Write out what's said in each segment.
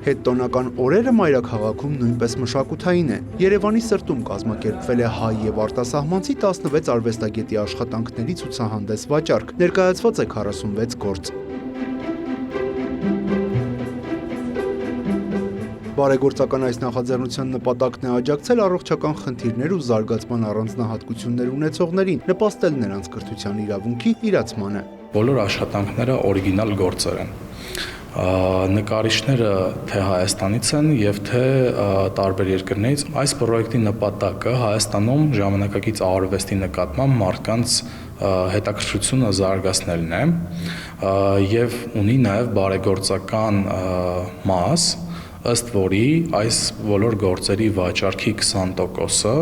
Հետտոնական օրերը մայրաքաղաքում նույնպես մշակութային է։ Երևանի սրտում կազմակերպվել է հայ եւ արտասահմանցի 16 արվեստագետի աշխատանքների ցուցահանդես վաճառք։ Ներկայացված է 46 գործ։ Բարեգործական այս նախաձեռնության նպատակն է աջակցել առողջական խնդիրներ ու զարգացման առանձնահատկություններ ունեցողներին, նպաստել նրանց կրթության իրավունքի իրացմանը։ Բոլոր աշխատանքները օրիգինալ գործեր են։ Նկարիչները թե Հայաստանից են եւ թե տարբեր երկրներից։ Այս պրոյեկտի նպատակը Հայաստանում ժամանակակից արվեստի նկատմամբ մարդկանց հետաքրքրությունը զարգացնելն է եւ ունի նաեւ բարեգործական մաս, ըստ որի այս բոլոր գործերի վաճառքի 20%-ը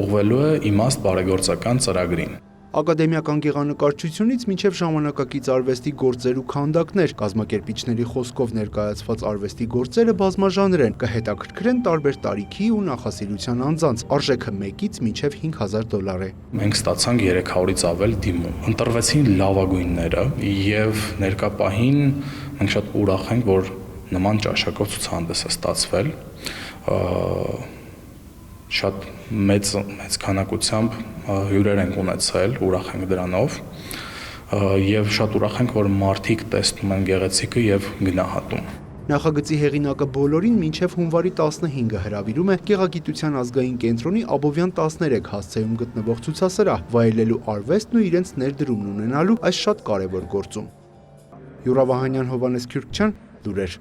ուղղվելու է իմաստ բարեգործական ծրագրին։ Ակադեմիական գեղանկարչությունից մինչև ժամանակակից արվեստի գործեր ու քանդակներ, կազմակերպիչների խոսքով ներկայացված արվեստի գործերը բազմաժանր են, կհետաքրքրեն տարբեր տարիքի ու նախասիրության անձանց, արժեքը 1-ից մինչև $5,000 է։ Մենք ստացանք 300-ից ավել դիմում։ Ընտրվեցին լավագույնները եւ ներկա պահին մենք շատ ուրախ ենք, որ նման ճաշակով ցուցահանդես է ստացվել, շատ մեծ քանակությամբ հյուրեր ենք ունեցել, ուրախ ենք դրանով եւ շատ ուրախ ենք, որ մարդիկ տեսնում են գեղեցիկը եւ գնահատում։ Նախագծի հեղինակը բոլորին մինչև հունվարի 15-ը հրավիրում է Գեղագիտության ազգային կենտրոնի Աբովյան 13 հասցեում գտնվող ցուցասրահ, վայելելու արվեստն ու իրենց ներդրումն ունենալու այս շատ կարևոր գործում։ Յուրա Վահանյան, Հովհաննես Քյուրքչյան, լուրեր։